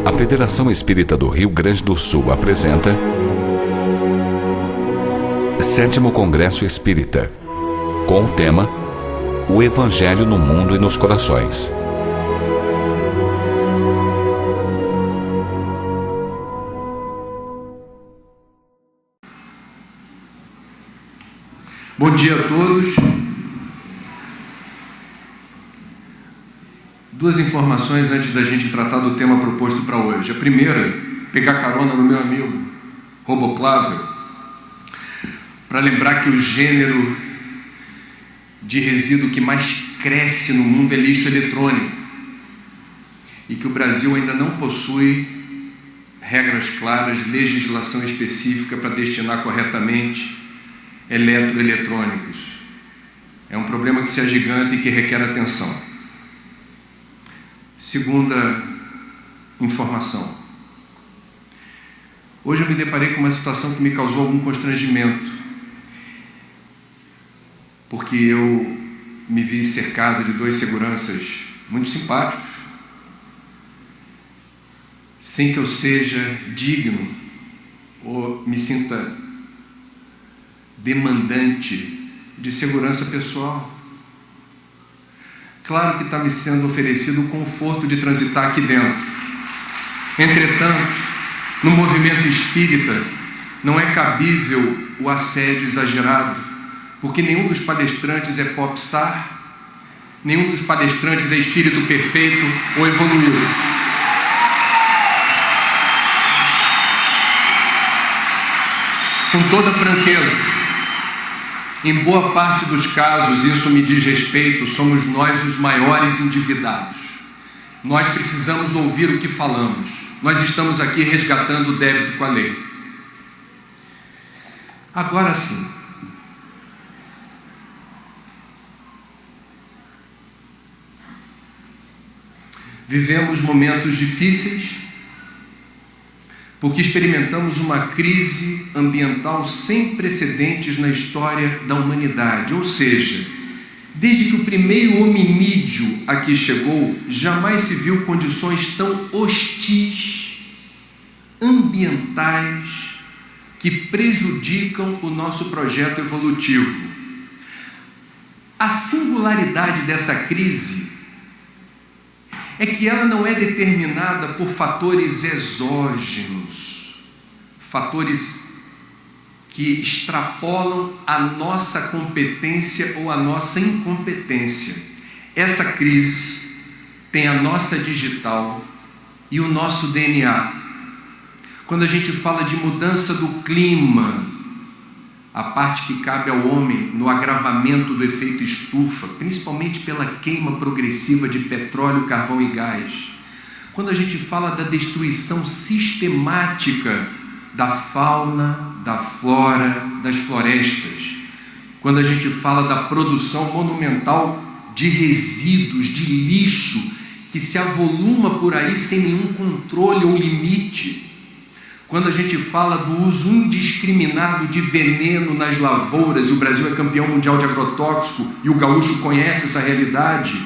A Federação Espírita do Rio Grande do Sul apresenta 7º Congresso Espírita, com o tema O Evangelho no Mundo e nos Corações. Bom dia a todos. Duas informações antes da gente tratar do tema proposto para hoje. A primeira, pegar carona no meu amigo Roboclávio, para lembrar que o gênero de resíduo que mais cresce no mundo é lixo eletrônico e que o Brasil ainda não possui regras claras, legislação específica para destinar corretamente eletroeletrônicos. É um problema que se agiganta e que requer atenção. Segunda informação. Hoje eu me deparei com uma situação que me causou algum constrangimento, porque eu me vi cercado de dois seguranças muito simpáticos, sem que eu seja digno ou me sinta demandante de segurança pessoal. Claro que está me sendo oferecido o conforto de transitar aqui dentro. Entretanto, no movimento espírita, não é cabível o assédio exagerado, porque nenhum dos palestrantes é popstar, nenhum dos palestrantes é espírito perfeito ou evoluído. Com toda franqueza, em boa parte dos casos, isso me diz respeito, somos nós os maiores endividados. Nós precisamos ouvir o que falamos. Nós estamos aqui resgatando o débito com a lei. Agora sim, vivemos momentos difíceis, porque experimentamos uma crise ambiental sem precedentes na história da humanidade. Ou seja, desde que o primeiro hominídeo aqui chegou, jamais se viu condições tão hostis, ambientais, que prejudicam o nosso projeto evolutivo. A singularidade dessa crise é que ela não é determinada por fatores exógenos, fatores que extrapolam a nossa competência ou a nossa incompetência. Essa crise tem a nossa digital e o nosso DNA. Quando a gente fala de mudança do clima, a parte que cabe ao homem no agravamento do efeito estufa, principalmente pela queima progressiva de petróleo, carvão e gás. Quando a gente fala da destruição sistemática da fauna, da flora, das florestas. Quando a gente fala da produção monumental de resíduos, de lixo, que se avoluma por aí sem nenhum controle ou limite. Quando a gente fala do uso indiscriminado de veneno nas lavouras, e o Brasil é campeão mundial de agrotóxico, e o gaúcho conhece essa realidade.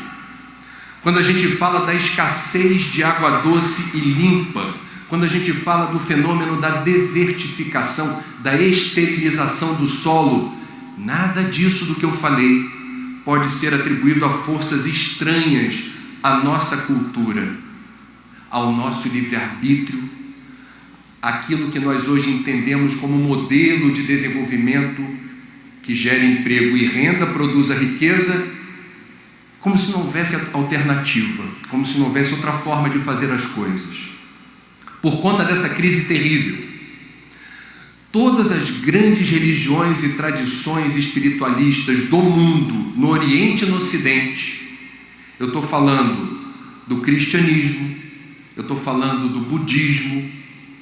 Quando a gente fala da escassez de água doce e limpa, quando a gente fala do fenômeno da desertificação, da esterilização do solo, nada disso do que eu falei pode ser atribuído a forças estranhas à nossa cultura, ao nosso livre-arbítrio, aquilo que nós hoje entendemos como modelo de desenvolvimento que gera emprego e renda, produza riqueza, como se não houvesse alternativa, como se não houvesse outra forma de fazer as coisas. Por conta dessa crise terrível, todas as grandes religiões e tradições espiritualistas do mundo, no Oriente e no Ocidente, eu estou falando do cristianismo, eu estou falando do budismo,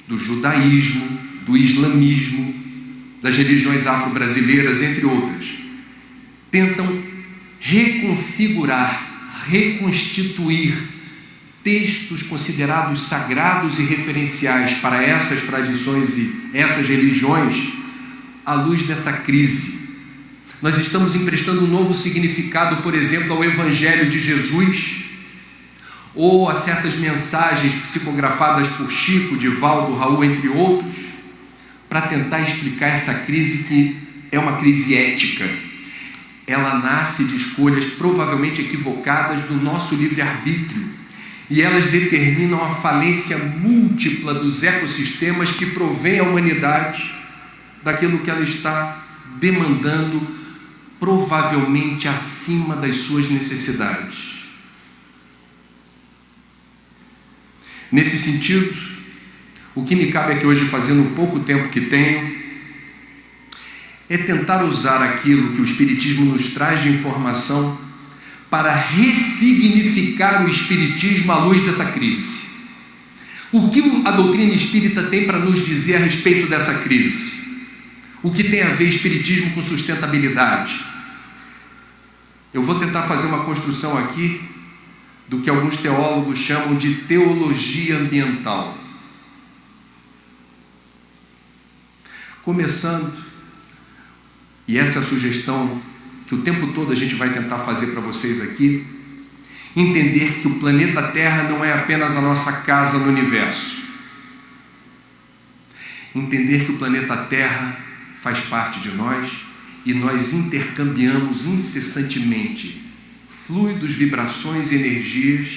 do judaísmo, do islamismo, das religiões afro-brasileiras, entre outras, tentam reconfigurar, reconstituir textos considerados sagrados e referenciais para essas tradições e essas religiões à luz dessa crise. Nós estamos emprestando um novo significado, por exemplo, ao Evangelho de Jesus, ou a certas mensagens psicografadas por Chico, Divaldo, Raul, entre outros, para tentar explicar essa crise que é uma crise ética. Ela nasce de escolhas provavelmente equivocadas do nosso livre-arbítrio, e elas determinam a falência múltipla dos ecossistemas que provém a humanidade daquilo que ela está demandando, provavelmente acima das suas necessidades. Nesse sentido, o que me cabe aqui hoje, fazendo o pouco tempo que tenho, é tentar usar aquilo que o Espiritismo nos traz de informação para ressignificar o Espiritismo à luz dessa crise. O que a doutrina espírita tem para nos dizer a respeito dessa crise? O que tem a ver Espiritismo com sustentabilidade? Eu vou tentar fazer uma construção aqui do que alguns teólogos chamam de teologia ambiental. Começando, e essa é a sugestão que o tempo todo a gente vai tentar fazer para vocês aqui, entender que o planeta Terra não é apenas a nossa casa no universo. Entender que o planeta Terra faz parte de nós e nós intercambiamos incessantemente fluidos, vibrações e energias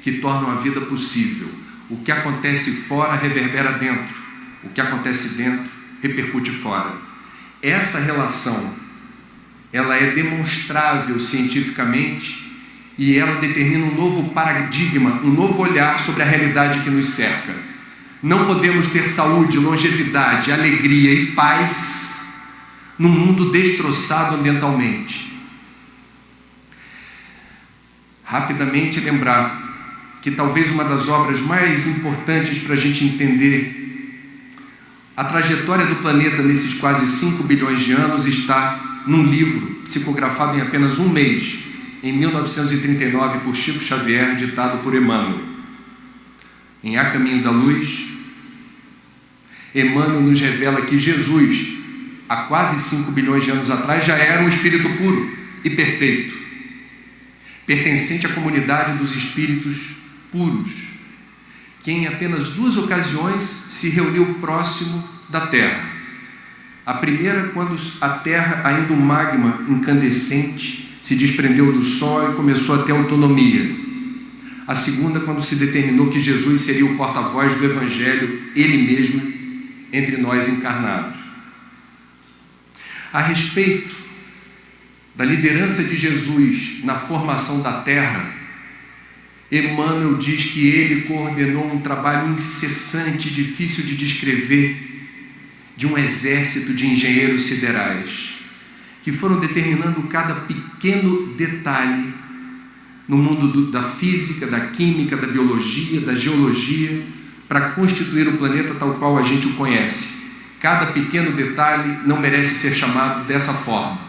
que tornam a vida possível. O que acontece fora reverbera dentro, o que acontece dentro repercute fora. Essa relação, ela é demonstrável cientificamente e ela determina um novo paradigma, um novo olhar sobre a realidade que nos cerca. Não podemos ter saúde, longevidade, alegria e paz num mundo destroçado ambientalmente. Rapidamente lembrar que talvez uma das obras mais importantes para a gente entender a trajetória do planeta nesses quase 5 bilhões de anos está num livro psicografado em apenas um mês, em 1939, por Chico Xavier, ditado por Emmanuel. Em A Caminho da Luz, Emmanuel nos revela que Jesus, há quase 5 bilhões de anos atrás, já era um espírito puro e perfeito, pertencente à comunidade dos espíritos puros, que em apenas 2 ocasiões se reuniu próximo da Terra. A primeira, quando a Terra, ainda um magma incandescente, se desprendeu do Sol e começou a ter autonomia. A segunda, quando se determinou que Jesus seria o porta-voz do Evangelho, Ele mesmo, entre nós encarnados. A respeito da liderança de Jesus na formação da Terra, Emmanuel diz que ele coordenou um trabalho incessante, difícil de descrever, de um exército de engenheiros siderais, que foram determinando cada pequeno detalhe no mundo da física, da química, da biologia, da geologia, para constituir o planeta tal qual a gente o conhece. Cada pequeno detalhe não merece ser chamado dessa forma.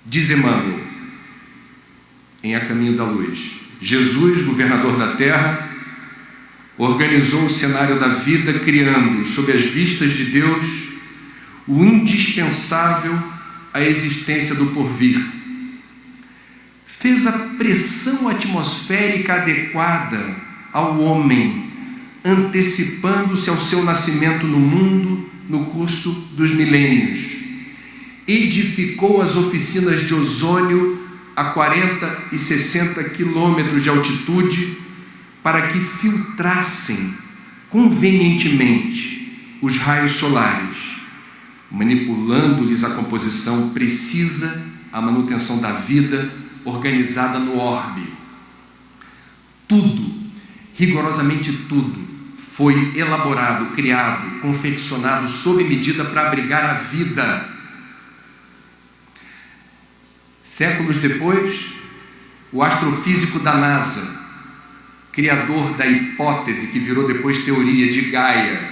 Diz Emmanuel, em A Caminho da Luz, Jesus, governador da Terra, organizou o cenário da vida, criando, sob as vistas de Deus, o indispensável à existência do porvir. Fez a pressão atmosférica adequada ao homem, antecipando-se ao seu nascimento no mundo no curso dos milênios. Edificou as oficinas de ozônio a 40 e 60 quilômetros de altitude para que filtrassem convenientemente os raios solares, manipulando-lhes a composição precisa, a manutenção da vida organizada no orbe. Tudo, rigorosamente tudo, foi elaborado, criado, confeccionado sob medida para abrigar a vida. Séculos depois, o astrofísico da NASA, criador da hipótese que virou depois teoria de Gaia,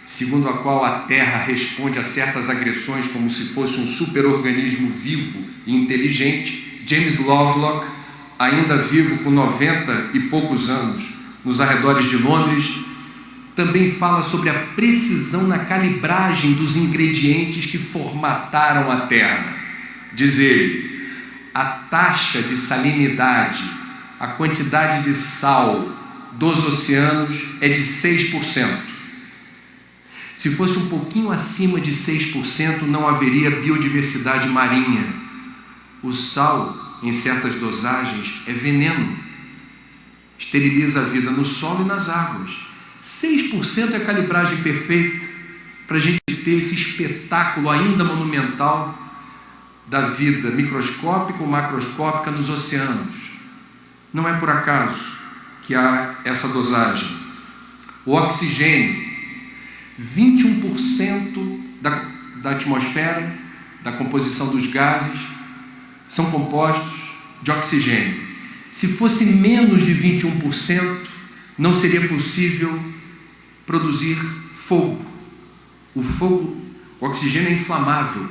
segundo a qual a Terra responde a certas agressões como se fosse um superorganismo vivo e inteligente, James Lovelock, ainda vivo com 90 e poucos anos, nos arredores de Londres, também fala sobre a precisão na calibragem dos ingredientes que formataram a Terra. Diz ele, a taxa de salinidade a quantidade de sal dos oceanos é de 6%. Se fosse um pouquinho acima de 6%, não haveria biodiversidade marinha. O sal, em certas dosagens, é veneno. Esteriliza a vida no solo e nas águas. 6% é a calibragem perfeita para a gente ter esse espetáculo ainda monumental da vida microscópica ou macroscópica nos oceanos. Não é por acaso que há essa dosagem. O oxigênio, 21% da atmosfera, da composição dos gases, são compostos de oxigênio. Se fosse menos de 21%, não seria possível produzir fogo. O oxigênio é inflamável.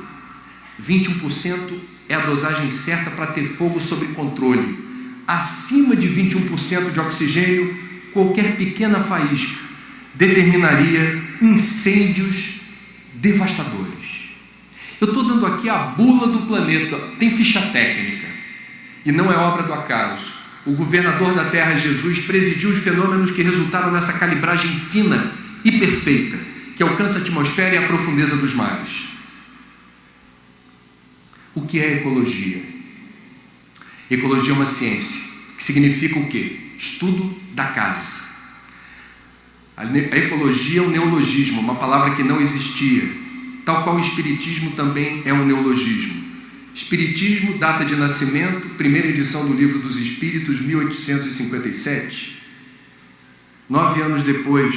21% é a dosagem certa para ter fogo sob controle. Acima de 21% de oxigênio, qualquer pequena faísca determinaria incêndios devastadores. Eu estou dando aqui a bula do planeta, tem ficha técnica, e não é obra do acaso. O governador da Terra, Jesus, presidiu os fenômenos que resultaram nessa calibragem fina e perfeita, que alcança a atmosfera e a profundeza dos mares. O que é ecologia? Ecologia é uma ciência, que significa o quê? Estudo da casa. A ecologia é um neologismo, uma palavra que não existia, tal qual o espiritismo também é um neologismo. Espiritismo, data de nascimento, primeira edição do Livro dos Espíritos, 1857. 9 anos depois,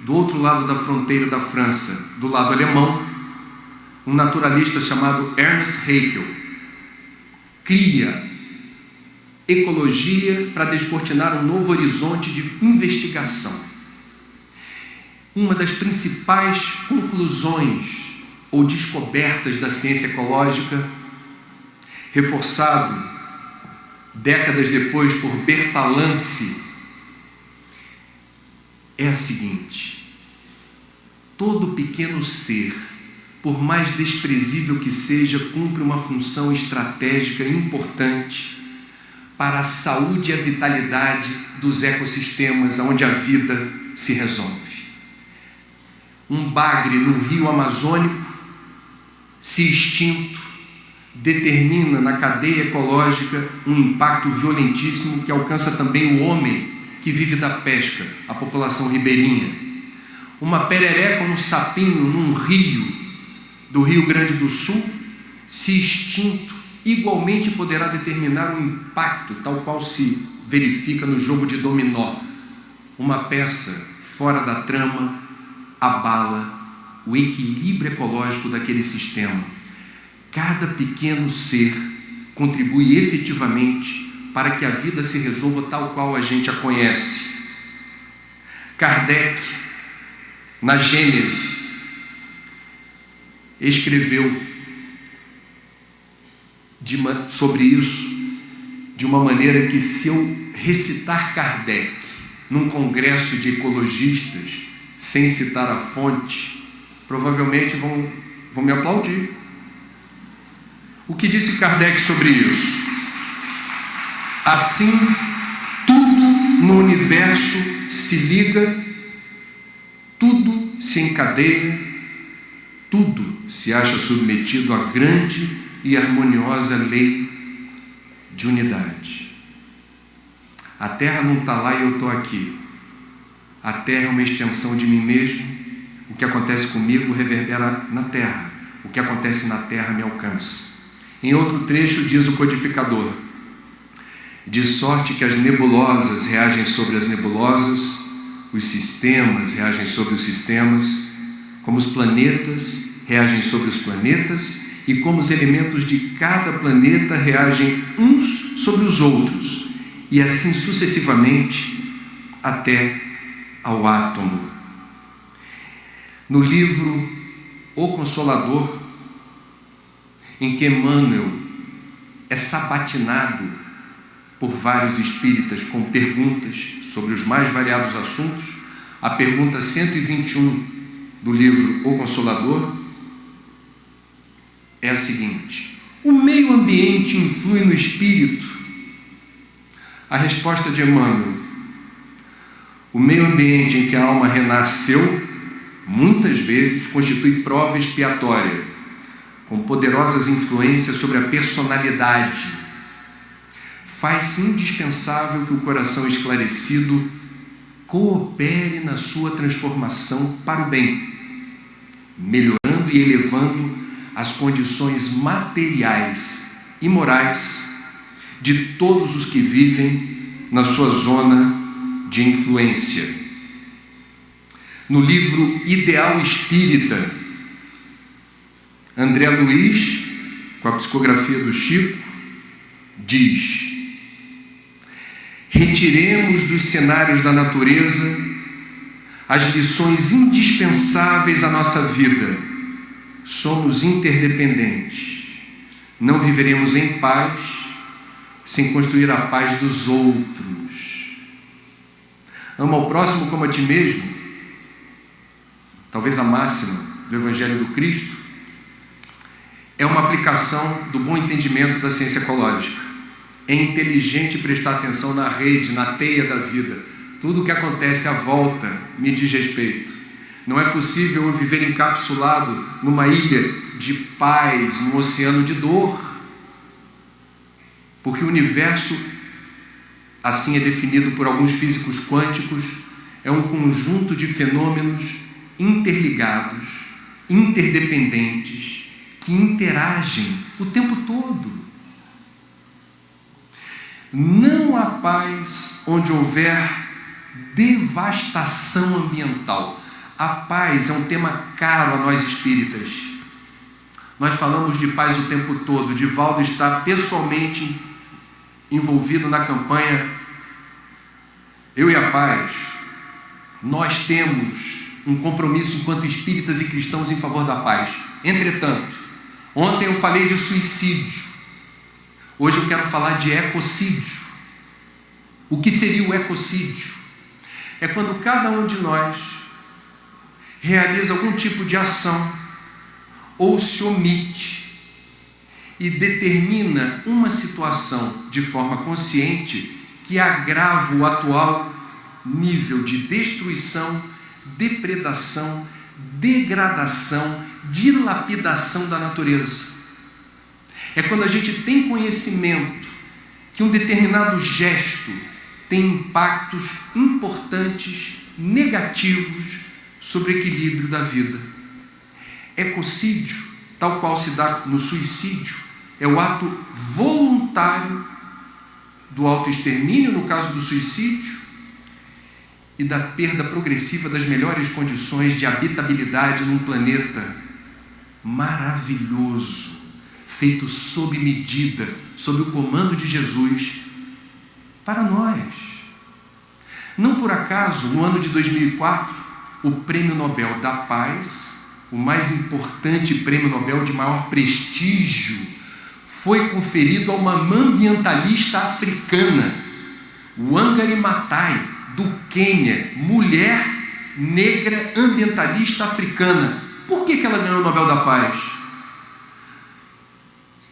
do outro lado da fronteira da França, do lado alemão, um naturalista chamado Ernst Haeckel cria ecologia para descortinar um novo horizonte de investigação. Uma das principais conclusões ou descobertas da ciência ecológica, reforçado décadas depois por Bertalanffy, é a seguinte: todo pequeno ser, por mais desprezível que seja, cumpre uma função estratégica importante para a saúde e a vitalidade dos ecossistemas onde a vida se resolve. Um bagre no rio Amazônico, se extinto, determina na cadeia ecológica um impacto violentíssimo que alcança também o homem que vive da pesca, a população ribeirinha. Uma perereca ou um sapinho num rio do Rio Grande do Sul, se extinto, igualmente poderá determinar um impacto tal qual se verifica no jogo de dominó. Uma peça fora da trama abala o equilíbrio ecológico daquele sistema. Cada pequeno ser contribui efetivamente para que a vida se resolva tal qual a gente a conhece. Kardec, na Gênese, escreveu sobre isso de uma maneira que, se eu recitar Kardec num congresso de ecologistas sem citar a fonte, provavelmente vão me aplaudir. O que disse Kardec sobre isso? Assim, tudo no universo se liga, tudo se encadeia, tudo se acha submetido à grande e harmoniosa lei de unidade. A Terra não está lá e eu estou aqui. A Terra é uma extensão de mim mesmo. O que acontece comigo reverbera na Terra. O que acontece na Terra me alcança. Em outro trecho diz o codificador: de sorte que as nebulosas reagem sobre as nebulosas, os sistemas reagem sobre os sistemas, como os planetas reagem sobre os planetas e como os elementos de cada planeta reagem uns sobre os outros, e assim sucessivamente até ao átomo. No livro O Consolador, em que Emmanuel é sabatinado por vários espíritas com perguntas sobre os mais variados assuntos, a pergunta 121 do livro O Consolador é a seguinte: o meio ambiente influi no espírito? A resposta de Emmanuel: o meio ambiente em que a alma renasceu, muitas vezes, constitui prova expiatória, com poderosas influências sobre a personalidade. Faz-se indispensável que o coração esclarecido coopere na sua transformação para o bem, melhorando e elevando as condições materiais e morais de todos os que vivem na sua zona de influência. No livro Ideal Espírita, André Luiz, com a psicografia do Chico, diz: retiremos dos cenários da natureza as lições indispensáveis à nossa vida. Somos interdependentes. Não viveremos em paz sem construir a paz dos outros. Ama ao próximo como a ti mesmo. Talvez a máxima do Evangelho do Cristo é uma aplicação do bom entendimento da ciência ecológica. É inteligente prestar atenção na rede, na teia da vida. Tudo o que acontece à volta me diz respeito. Não é possível eu viver encapsulado numa ilha de paz, num oceano de dor. Porque o universo, assim é definido por alguns físicos quânticos, é um conjunto de fenômenos interligados, interdependentes, que interagem o tempo todo. Não há paz onde houver devastação ambiental. A paz é um tema caro a nós espíritas. Nós falamos de paz o tempo todo. Divaldo está pessoalmente envolvido na campanha Eu e a Paz. Nós temos um compromisso enquanto espíritas e cristãos em favor da paz. Entretanto, ontem eu falei de suicídio. Hoje eu quero falar de ecocídio. O que seria o ecocídio? É quando cada um de nós realiza algum tipo de ação ou se omite e determina uma situação de forma consciente que agrava o atual nível de destruição, depredação, degradação, dilapidação da natureza. É quando a gente tem conhecimento que um determinado gesto tem impactos importantes, negativos, sobre o equilíbrio da vida. Ecocídio, tal qual se dá no suicídio, é o ato voluntário do autoextermínio, no caso do suicídio, e da perda progressiva das melhores condições de habitabilidade num planeta maravilhoso, feito sob medida, sob o comando de Jesus, para nós. Não por acaso, no ano de 2004, o Prêmio Nobel da Paz, o mais importante prêmio Nobel de maior prestígio, foi conferido a uma ambientalista africana, Wangari Maathai, do Quênia, mulher negra ambientalista africana. Por que ela ganhou o Nobel da Paz?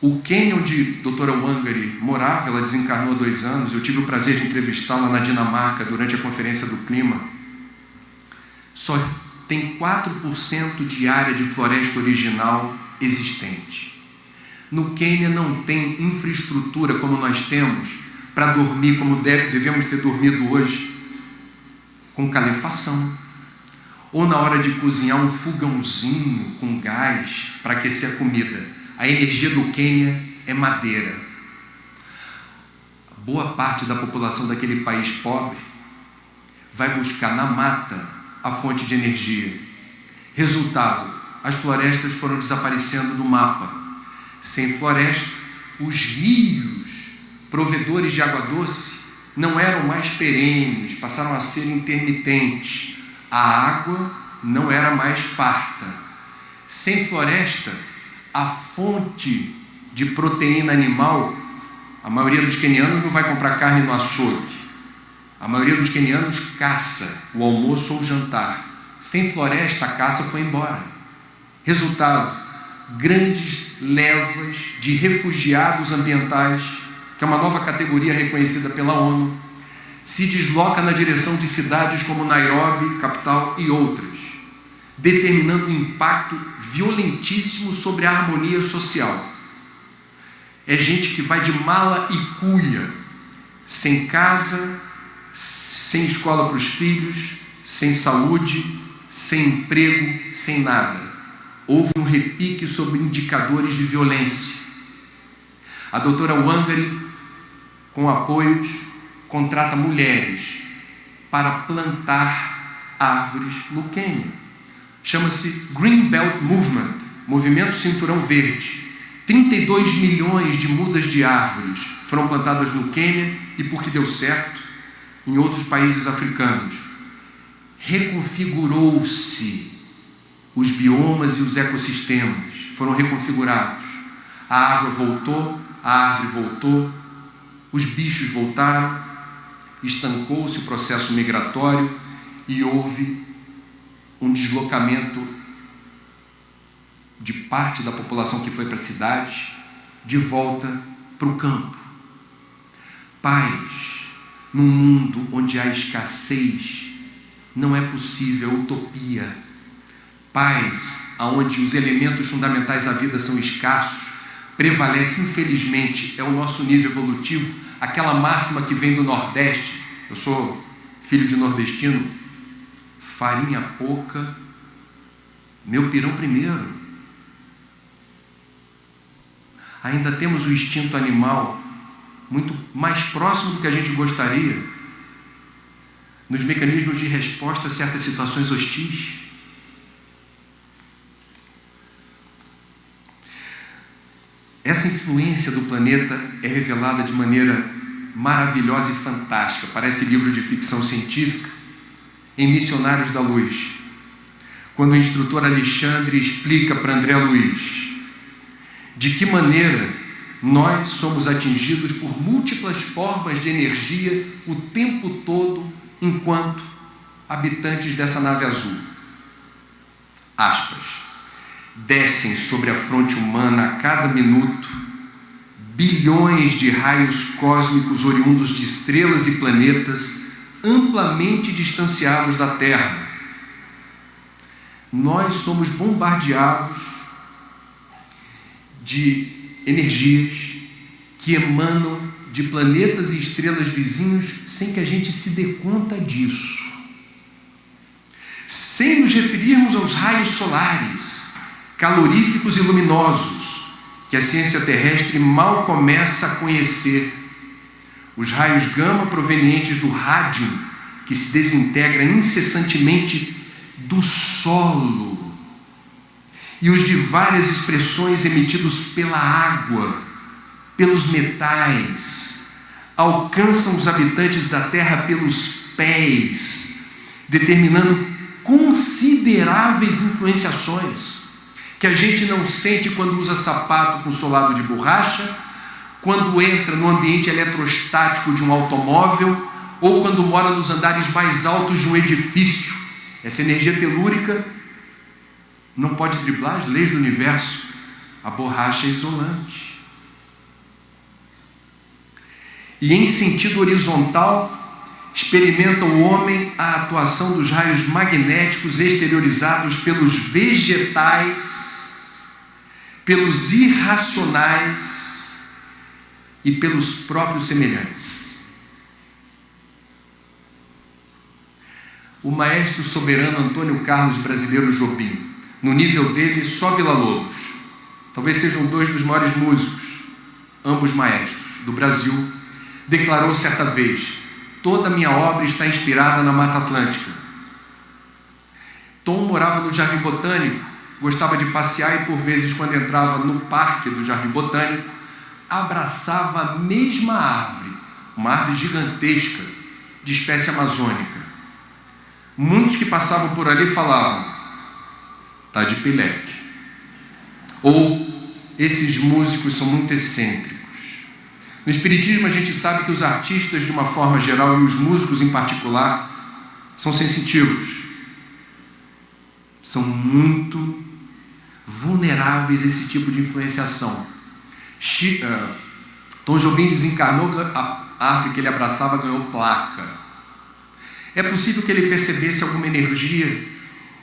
O Quênia, onde a doutora Wangari morava, ela desencarnou há 2 anos, eu tive o prazer de entrevistá-la na Dinamarca durante a Conferência do Clima, só tem 4% de área de floresta original existente. No Quênia não tem infraestrutura como nós temos para dormir como devemos ter dormido hoje, com calefação, ou na hora de cozinhar um fogãozinho com gás para aquecer a comida. A energia do Quênia é madeira. Boa parte da população daquele país pobre vai buscar na mata a fonte de energia. Resultado, as florestas foram desaparecendo do mapa. Sem floresta, os rios, provedores de água doce, não eram mais perenes, passaram a ser intermitentes. A água não era mais farta. Sem floresta, a fonte de proteína animal, a maioria dos quenianos não vai comprar carne no açougue. A maioria dos quenianos caça o almoço ou o jantar. Sem floresta, a caça foi embora. Resultado, grandes levas de refugiados ambientais que que é uma nova categoria reconhecida pela ONU, se desloca na direção de cidades como Nairobi, capital, e outras, determinando um impacto violentíssimo sobre a harmonia social. É gente que vai de mala e cuia, sem casa, sem escola para os filhos, sem saúde, sem emprego, sem nada. Houve um repique sobre indicadores de violência. A doutora Wangari, com apoios, contrata mulheres para plantar árvores no Quênia. Chama-se Green Belt Movement, Movimento Cinturão Verde. 32 milhões de mudas de árvores foram plantadas no Quênia e, porque deu certo, em outros países africanos. Reconfigurou-se os biomas e os ecossistemas, foram reconfigurados. A água voltou, a árvore voltou, os bichos voltaram, estancou-se o processo migratório e houve um deslocamento de parte da população que foi para a cidade de volta para o campo. Paz, num mundo onde há escassez, não é possível, é utopia. Paz, onde os elementos fundamentais da vida são escassos, prevalece, infelizmente, é o nosso nível evolutivo, aquela máxima que vem do Nordeste. Eu sou filho de nordestino. Farinha pouca, meu pirão primeiro. Ainda temos o instinto animal muito mais próximo do que a gente gostaria nos mecanismos de resposta a certas situações hostis. Essa influência do planeta é revelada de maneira maravilhosa e fantástica. Parece livro de ficção científica em Missionários da Luz, quando o instrutor Alexandre explica para André Luiz de que maneira nós somos atingidos por múltiplas formas de energia o tempo todo enquanto habitantes dessa nave azul. Aspas. Descem sobre a fronte humana a cada minuto bilhões de raios cósmicos oriundos de estrelas e planetas amplamente distanciados da Terra. Nós somos bombardeados de energias que emanam de planetas e estrelas vizinhos sem que a gente se dê conta disso. Sem nos referirmos aos raios solares, caloríficos e luminosos, que a ciência terrestre mal começa a conhecer. Os raios gama provenientes do rádio, que se desintegra incessantemente do solo, e os de várias expressões emitidos pela água, pelos metais, alcançam os habitantes da Terra pelos pés, determinando consideráveis influenciações que a gente não sente quando usa sapato com solado de borracha, quando entra no ambiente eletrostático de um automóvel ou quando mora nos andares mais altos de um edifício. Essa energia telúrica não pode driblar as leis do universo. A borracha é isolante. E em sentido horizontal, experimenta o homem a atuação dos raios magnéticos exteriorizados pelos vegetais, pelos irracionais e pelos próprios semelhantes. O maestro soberano Antônio Carlos Brasileiro Jobim, no nível dele, só Villa-Lobos, talvez sejam dois dos maiores músicos, ambos maestros, do Brasil, declarou certa vez: toda a minha obra está inspirada na Mata Atlântica. Tom morava no Jardim Botânico, gostava de passear e, por vezes, quando entrava no parque do Jardim Botânico, abraçava a mesma árvore, uma árvore gigantesca, de espécie amazônica. Muitos que passavam por ali falavam: está de pileque. Ou, esses músicos são muito excêntricos. No Espiritismo a gente sabe que os artistas de uma forma geral e os músicos em particular são sensitivos. São muito vulneráveis a esse tipo de influenciação. Tom Jobim desencarnou, a árvore que ele abraçava ganhou placa. É possível que ele percebesse alguma energia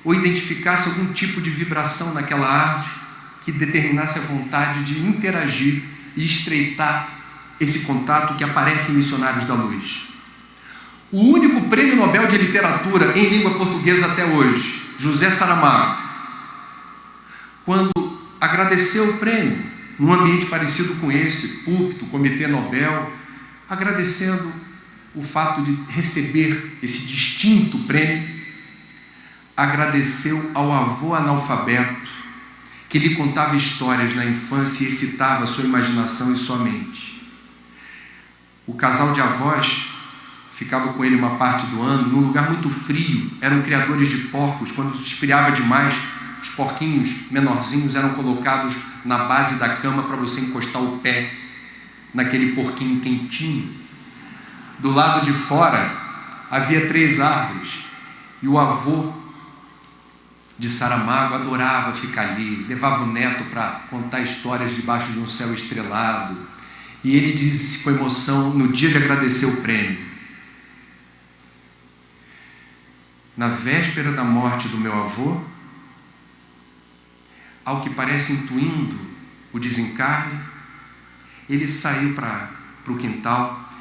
ou identificasse algum tipo de vibração naquela árvore que determinasse a vontade de interagir e estreitar esse contato que aparece em Missionários da Luz. O único prêmio Nobel de Literatura em língua portuguesa até hoje, José Saramago, quando agradeceu o prêmio, num ambiente parecido com esse, púlpito, Comitê Nobel, agradecendo o fato de receber esse distinto prêmio, agradeceu ao avô analfabeto, que lhe contava histórias na infância e excitava sua imaginação e sua mente. O casal de avós ficava com ele uma parte do ano, num lugar muito frio, eram criadores de porcos. Quando esfriava demais, os porquinhos menorzinhos eram colocados na base da cama para você encostar o pé naquele porquinho quentinho. Do lado de fora havia 3 árvores e o avô de Saramago adorava ficar ali, levava o neto para contar histórias debaixo de um céu estrelado. E ele disse com emoção, no dia de agradecer o prêmio: na véspera da morte do meu avô, ao que parece intuindo o desencarne, ele saiu para o quintal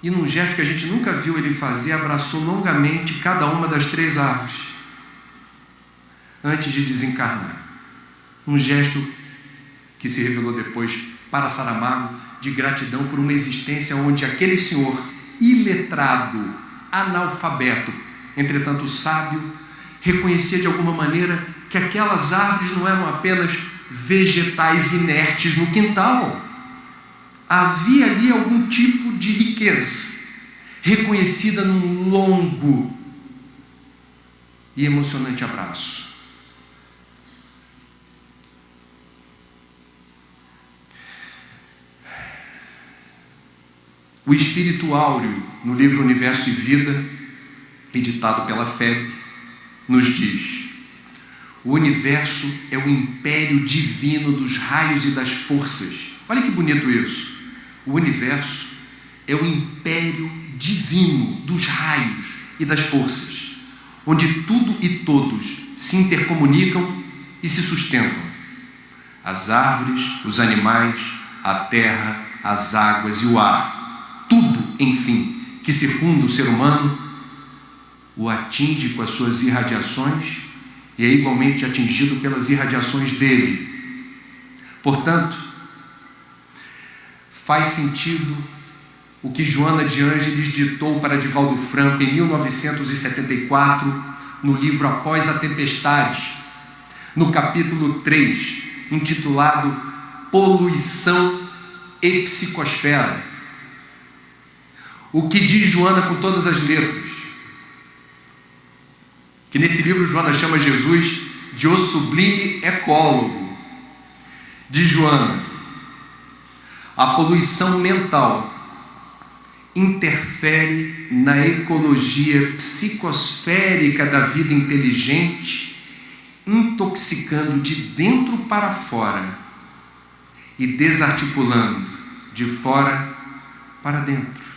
e, num gesto que a gente nunca viu ele fazer, abraçou longamente cada uma das 3 árvores antes de desencarnar. Um gesto que se revelou depois para Saramago de gratidão por uma existência onde aquele senhor iletrado, analfabeto, entretanto sábio, reconhecia de alguma maneira que aquelas árvores não eram apenas vegetais inertes no quintal. Havia ali algum tipo de riqueza, reconhecida num longo e emocionante abraço. O Espírito Áureo, no livro Universo e Vida, editado pela FEB, nos diz: o universo é o império divino dos raios e das forças. Olha que bonito isso. O universo é o império divino dos raios e das forças, onde tudo e todos se intercomunicam e se sustentam. As árvores, os animais, a terra, as águas e o ar. Tudo, enfim, que circunda o ser humano, o atinge com as suas irradiações e é igualmente atingido pelas irradiações dele. Portanto, faz sentido o que Joana de Ângeles ditou para Divaldo Franco em 1974, no livro Após a Tempestade, no capítulo 3, intitulado Poluição e Psicosfera. O que diz Joana com todas as letras? Que nesse livro Joana chama Jesus de o sublime ecólogo. Diz Joana: a poluição mental interfere na ecologia psicosférica da vida inteligente, intoxicando de dentro para fora e desarticulando de fora para dentro.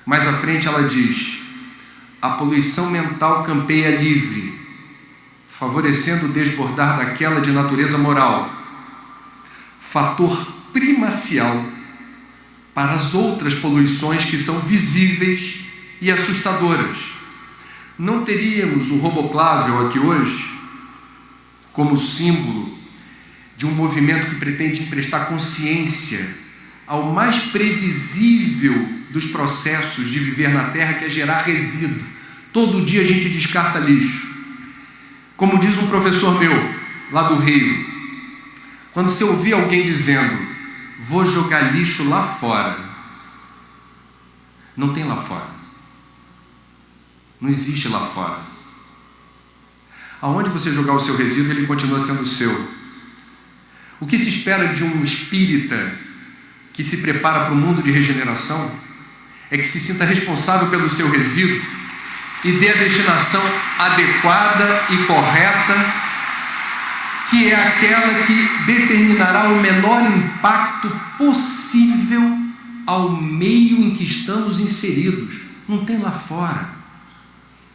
Mais à frente ela diz: a poluição mental campeia livre, favorecendo o desbordar daquela de natureza moral, fator primacial para as outras poluições que são visíveis e assustadoras. Não teríamos o roboclável aqui hoje como símbolo de um movimento que pretende emprestar consciência ao mais previsível dos processos de viver na Terra, que é gerar resíduo. Todo dia a gente descarta lixo. Como diz um professor meu, lá do Rio, quando você ouvir alguém dizendo: vou jogar lixo lá fora, não tem lá fora. Não existe lá fora. Aonde você jogar o seu resíduo, ele continua sendo seu. O que se espera de um espírita que se prepara para o mundo de regeneração é que se sinta responsável pelo seu resíduo e dê a destinação adequada e correta, que que é aquela que determinará o menor impacto possível ao meio em que estamos inseridos. Não tem lá fora.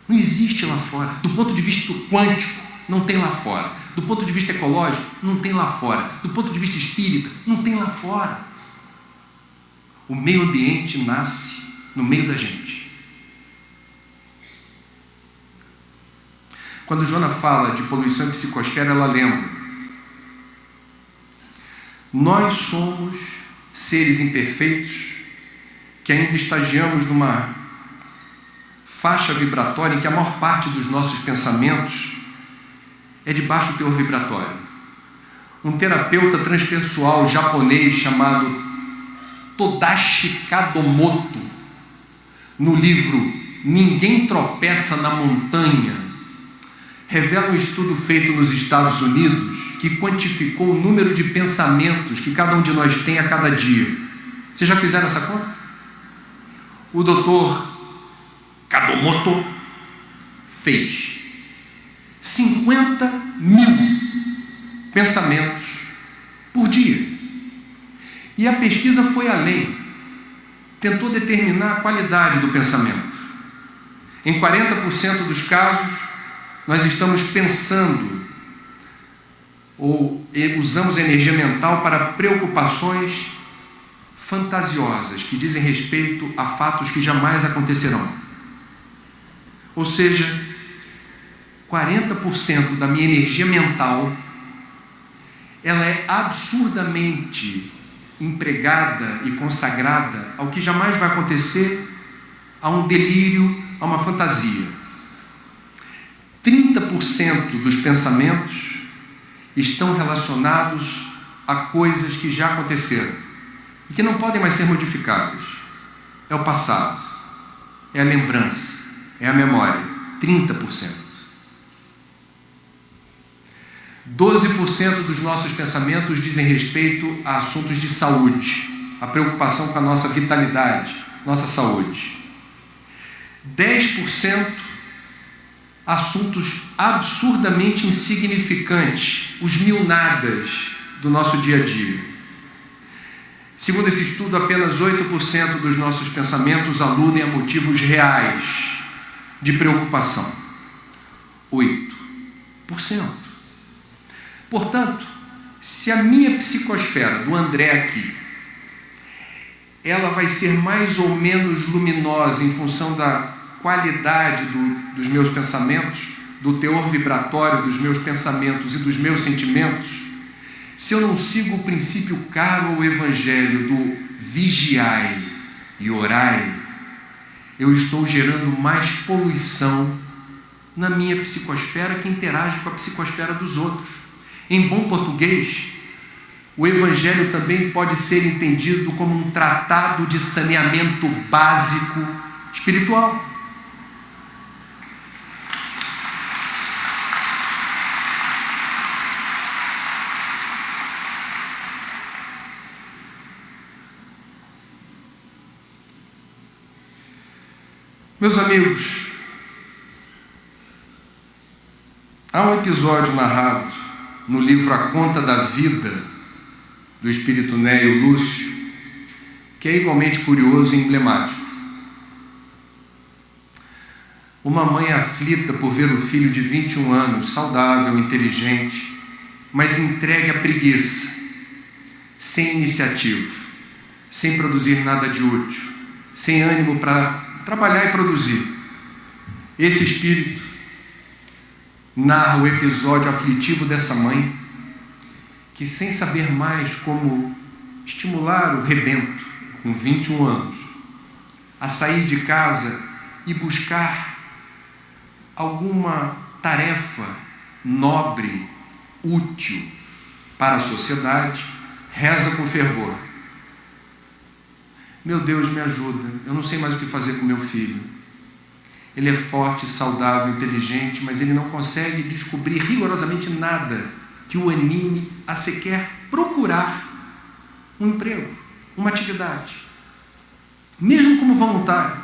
Não existe lá fora. Do ponto de vista quântico, não tem lá fora. Do ponto de vista ecológico, não tem lá fora. Do ponto de vista espírita, não tem lá fora. O meio ambiente nasce no meio da gente. Quando Joana fala de poluição e psicosfera, ela lembra: nós somos seres imperfeitos que ainda estagiamos numa faixa vibratória em que a maior parte dos nossos pensamentos é de baixo teor vibratório. Um terapeuta transpessoal japonês chamado Tadashi Kadomoto, no livro Ninguém Tropeça na Montanha, revela um estudo feito nos Estados Unidos que quantificou o número de pensamentos que cada um de nós tem a cada dia. Vocês já fizeram essa conta? O doutor Kadomoto fez 50 mil pensamentos por dia. E a pesquisa foi além. Tentou determinar a qualidade do pensamento. Em 40% dos casos, nós estamos pensando ou usamos energia mental para preocupações fantasiosas que dizem respeito a fatos que jamais acontecerão. Ou seja, 40% da minha energia mental ela é absurdamente empregada e consagrada ao que jamais vai acontecer, a um delírio, a uma fantasia. 30% dos pensamentos estão relacionados a coisas que já aconteceram e que não podem mais ser modificadas. É o passado, é a lembrança, é a memória. 30%. 12% dos nossos pensamentos dizem respeito a assuntos de saúde, a preocupação com a nossa vitalidade, nossa saúde. 10% assuntos absurdamente insignificantes, os mil nadas do nosso dia a dia. Segundo esse estudo, apenas 8% dos nossos pensamentos aludem a motivos reais de preocupação. 8%. Portanto, se a minha psicosfera do André aqui, ela vai ser mais ou menos luminosa em função da qualidade dos meus pensamentos, do teor vibratório dos meus pensamentos e dos meus sentimentos, se eu não sigo o princípio caro ao Evangelho do vigiai e orai, eu estou gerando mais poluição na minha psicosfera que interage com a psicosfera dos outros. Em bom português, o Evangelho também pode ser entendido como um tratado de saneamento básico espiritual. Meus amigos, há um episódio narrado no livro A Conta da Vida, do espírito Nélio Lúcio, que é igualmente curioso e emblemático. Uma mãe aflita por ver o filho de 21 anos, saudável, inteligente, mas entregue à preguiça, sem iniciativa, sem produzir nada de útil, sem ânimo para trabalhar e produzir. Esse espírito narra o episódio aflitivo dessa mãe que, sem saber mais como estimular o rebento, com 21 anos, a sair de casa e buscar alguma tarefa nobre, útil para a sociedade, reza com fervor: meu Deus, me ajuda, eu não sei mais o que fazer com meu filho. Ele é forte, saudável, inteligente, mas ele não consegue descobrir rigorosamente nada que o anime a sequer procurar um emprego, uma atividade. Mesmo como voluntário,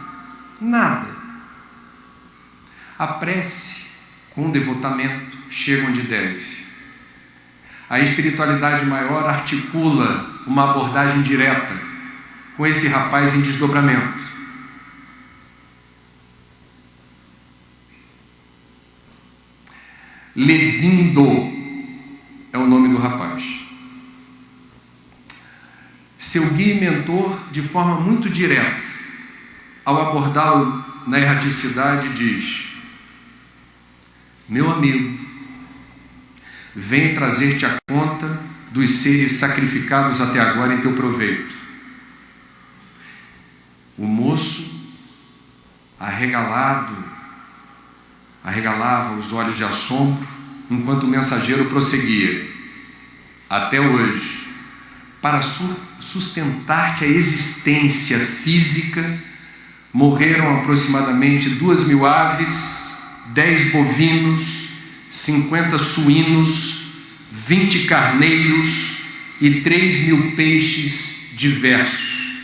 nada. A prece, com devotamento, chega onde deve. A espiritualidade maior articula uma abordagem direta com esse rapaz em desdobramento. Levindo é o nome do rapaz. Seu guia e mentor, de forma muito direta, ao abordá-lo na erraticidade, diz: meu amigo, venho trazer-te a conta dos seres sacrificados até agora em teu proveito. O moço, arregalava os olhos de assombro, enquanto o mensageiro prosseguia: até hoje, para sustentar-te a existência física, morreram aproximadamente 2.000 aves, 10 bovinos, 50 suínos, 20 carneiros e 3.000 peixes diversos.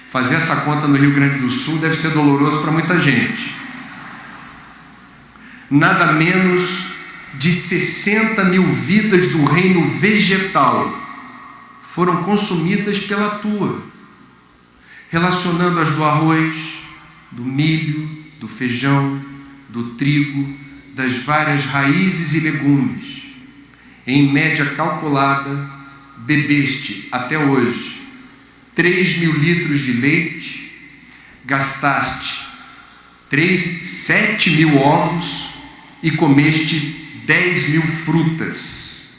Fazer essa conta no Rio Grande do Sul deve ser doloroso para muita gente. Nada menos de 60.000 vidas do reino vegetal foram consumidas pela tua, relacionando as do arroz, do milho, do feijão, do trigo, das várias raízes e legumes. Em média calculada, bebeste até hoje 3.000 litros de leite, gastaste 7.000 ovos e comeste 10.000 frutas.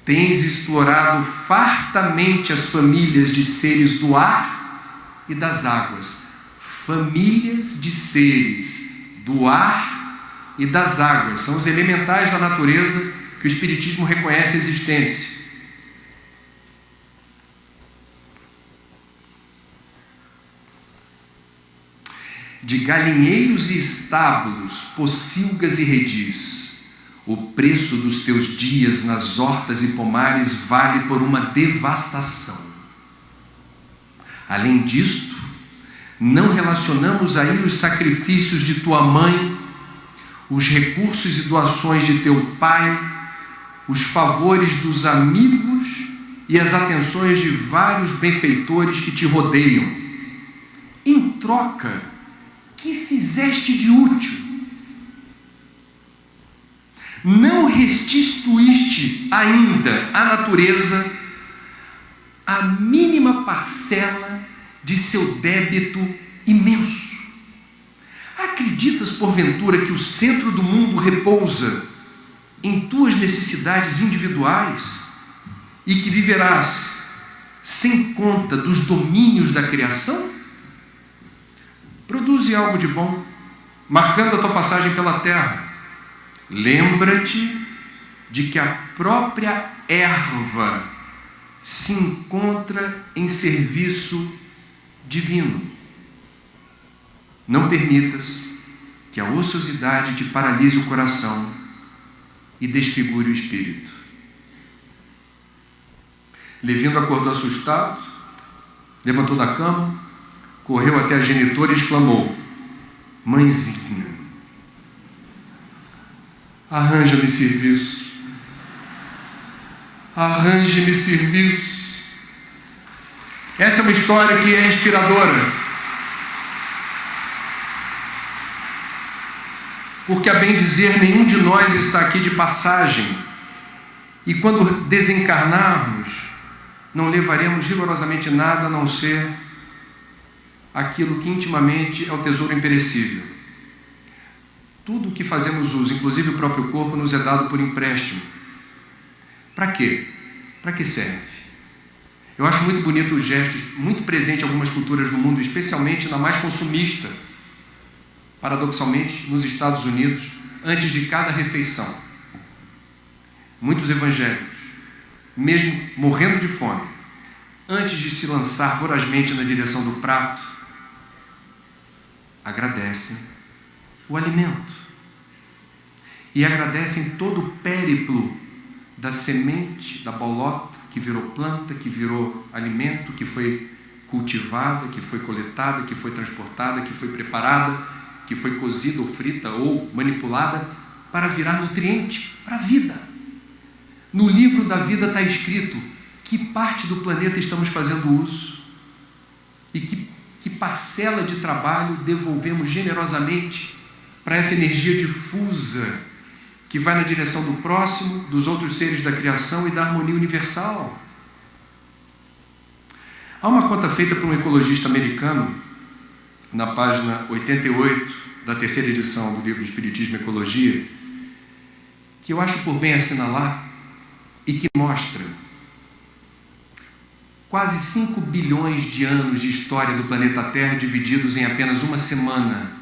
Tens explorado fartamente as famílias de seres do ar e das águas. Famílias de seres do ar e das águas. São os elementais da natureza que o Espiritismo reconhece a existência. De galinheiros e estábulos, pocilgas e redis. O preço dos teus dias nas hortas e pomares vale por uma devastação. Além disto, não relacionamos aí os sacrifícios de tua mãe, os recursos e doações de teu pai, os favores dos amigos e as atenções de vários benfeitores que te rodeiam. Em troca, que fizeste de útil? Não restituíste ainda à natureza a mínima parcela de seu débito imenso. Acreditas, porventura, que o centro do mundo repousa em tuas necessidades individuais e que viverás sem conta dos domínios da criação? Produze algo de bom, marcando a tua passagem pela terra. Lembra-te de que a própria erva se encontra em serviço divino. Não permitas que a ociosidade te paralise o coração e desfigure o espírito. Levindo acordou assustado, levantou da cama, correu até a genitora e exclamou: mãezinha, arranja-me serviço. Arranje-me serviço. Essa é uma história que é inspiradora. Porque, a bem dizer, nenhum de nós está aqui de passagem. E quando desencarnarmos, não levaremos rigorosamente nada a não ser aquilo que intimamente é o tesouro imperecível. Tudo o que fazemos uso, inclusive o próprio corpo, nos é dado por empréstimo. Para quê? Para que serve? Eu acho muito bonito o gesto, muito presente em algumas culturas do mundo, especialmente na mais consumista, paradoxalmente, nos Estados Unidos, antes de cada refeição. Muitos evangélicos, mesmo morrendo de fome, antes de se lançar vorazmente na direção do prato, agradecem o alimento e agradecem todo o périplo da semente, da bolota, que virou planta, que virou alimento, que foi cultivada, que foi coletada, que foi transportada, que foi preparada, que foi cozida ou frita ou manipulada para virar nutriente para a vida. No livro da vida está escrito que parte do planeta estamos fazendo uso e que parcela de trabalho devolvemos generosamente para essa energia difusa que vai na direção do próximo, dos outros seres da criação e da harmonia universal. Há uma conta feita por um ecologista americano, na página 88 da terceira edição do livro Espiritismo e Ecologia, que eu acho por bem assinalar e que mostra quase 5 bilhões de anos de história do planeta Terra divididos em apenas uma semana,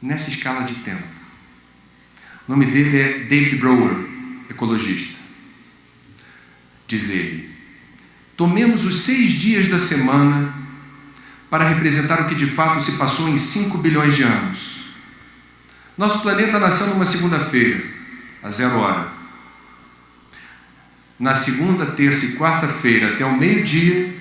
nessa escala de tempo. O nome dele é David Brower, ecologista. Diz ele: tomemos os 6 dias da semana para representar o que de fato se passou em 5 bilhões de anos. Nosso planeta nasceu numa segunda-feira, a 0 hora. Na segunda, terça e quarta-feira, até o meio-dia,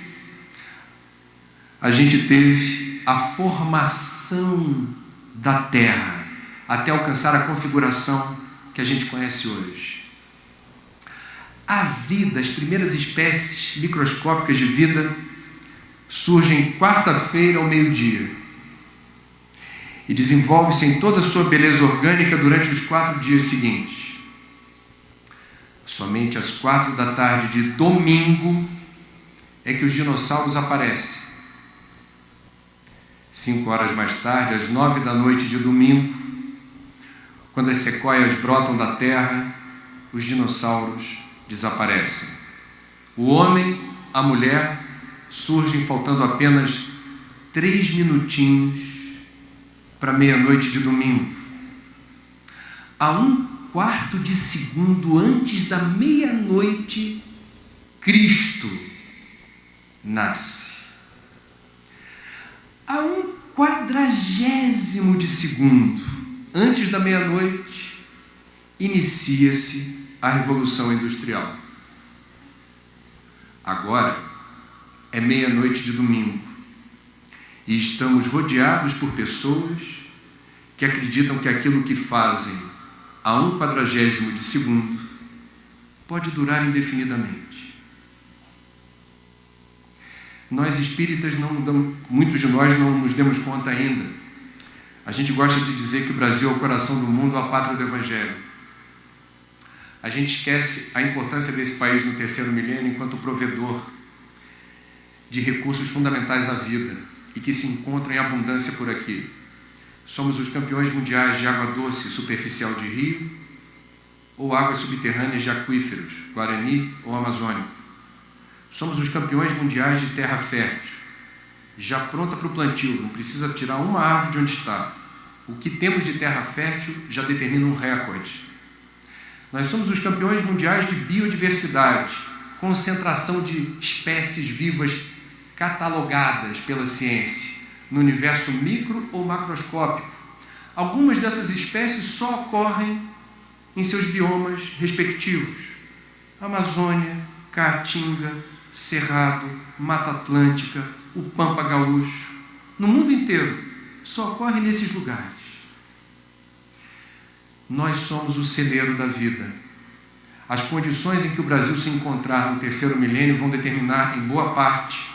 a gente teve a formação da Terra, até alcançar a configuração que a gente conhece hoje. A vida, as primeiras espécies microscópicas de vida, surgem quarta-feira ao meio-dia e desenvolve-se em toda a sua beleza orgânica durante os 4 dias seguintes. Somente às 4 da tarde de domingo é que os dinossauros aparecem. 5 horas mais tarde, às 9 da noite de domingo, quando as sequoias brotam da terra, os dinossauros desaparecem. O homem, a mulher, surgem faltando apenas 3 minutinhos para meia-noite de domingo. A 1/4 de segundo antes da meia-noite, Cristo nasce. A 1/40 de segundo antes da meia-noite, inicia-se a Revolução Industrial. Agora é meia-noite de domingo e estamos rodeados por pessoas que acreditam que aquilo que fazem a 1/40 de segundo pode durar indefinidamente. Nós espíritas, muitos de nós não nos demos conta ainda. A gente gosta de dizer que o Brasil é o coração do mundo, a pátria do Evangelho. A gente esquece a importância desse país no terceiro milênio enquanto provedor de recursos fundamentais à vida e que se encontram em abundância por aqui. Somos os campeões mundiais de água doce superficial de rio ou águas subterrâneas de aquíferos, Guarani ou Amazônico. Somos os campeões mundiais de terra fértil, já pronta para o plantio, não precisa tirar uma árvore de onde está. O que temos de terra fértil já determina um recorde. Nós somos os campeões mundiais de biodiversidade, concentração de espécies vivas catalogadas pela ciência, no universo micro ou macroscópico. Algumas dessas espécies só ocorrem em seus biomas respectivos: Amazônia, Caatinga, Cerrado, Mata Atlântica, o Pampa Gaúcho. No mundo inteiro, só ocorre nesses lugares. Nós somos o celeiro da vida. As condições em que o Brasil se encontrar no terceiro milênio vão determinar, em boa parte,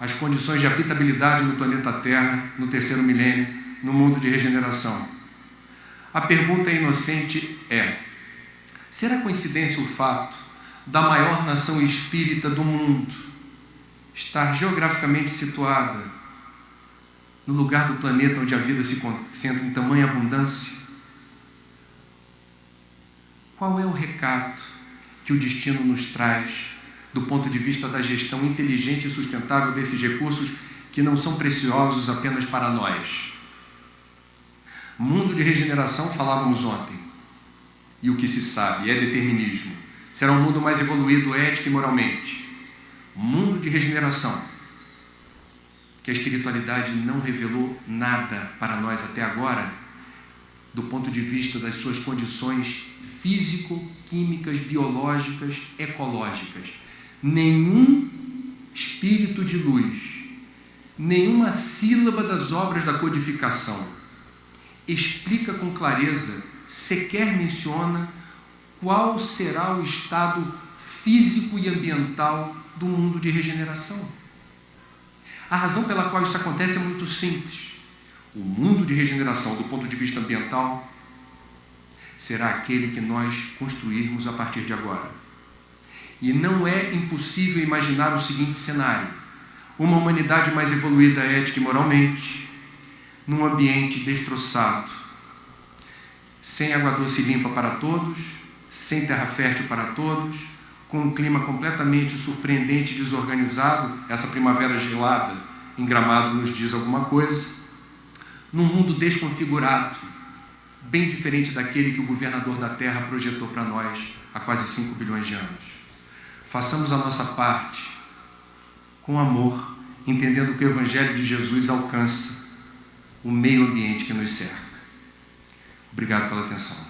as condições de habitabilidade no planeta Terra no terceiro milênio, no mundo de regeneração. A pergunta inocente é: será coincidência o fato da maior nação espírita do mundo estar geograficamente situada no lugar do planeta onde a vida se concentra em tamanha abundância? Qual é o recado que o destino nos traz do ponto de vista da gestão inteligente e sustentável desses recursos que não são preciosos apenas para nós? Mundo de regeneração, falávamos ontem, e o que se sabe é determinismo. Será um mundo mais evoluído ética e moralmente. Mundo de regeneração, que a espiritualidade não revelou nada para nós até agora, do ponto de vista das suas condições físico-químicas, biológicas, ecológicas. Nenhum espírito de luz, nenhuma sílaba das obras da codificação explica com clareza, sequer menciona qual será o estado físico e ambiental do mundo de regeneração. A razão pela qual isso acontece é muito simples. O mundo de regeneração, do ponto de vista ambiental, será aquele que nós construirmos a partir de agora. E não é impossível imaginar o seguinte cenário: uma humanidade mais evoluída ética e moralmente, num ambiente destroçado, sem água doce limpa para todos, sem terra fértil para todos, com um clima completamente surpreendente e desorganizado. Essa primavera gelada em Gramado nos diz alguma coisa. Num mundo desconfigurado, bem diferente daquele que o governador da Terra projetou para nós há quase 5 bilhões de anos. Façamos a nossa parte com amor, entendendo que o Evangelho de Jesus alcança o meio ambiente que nos cerca. Obrigado pela atenção.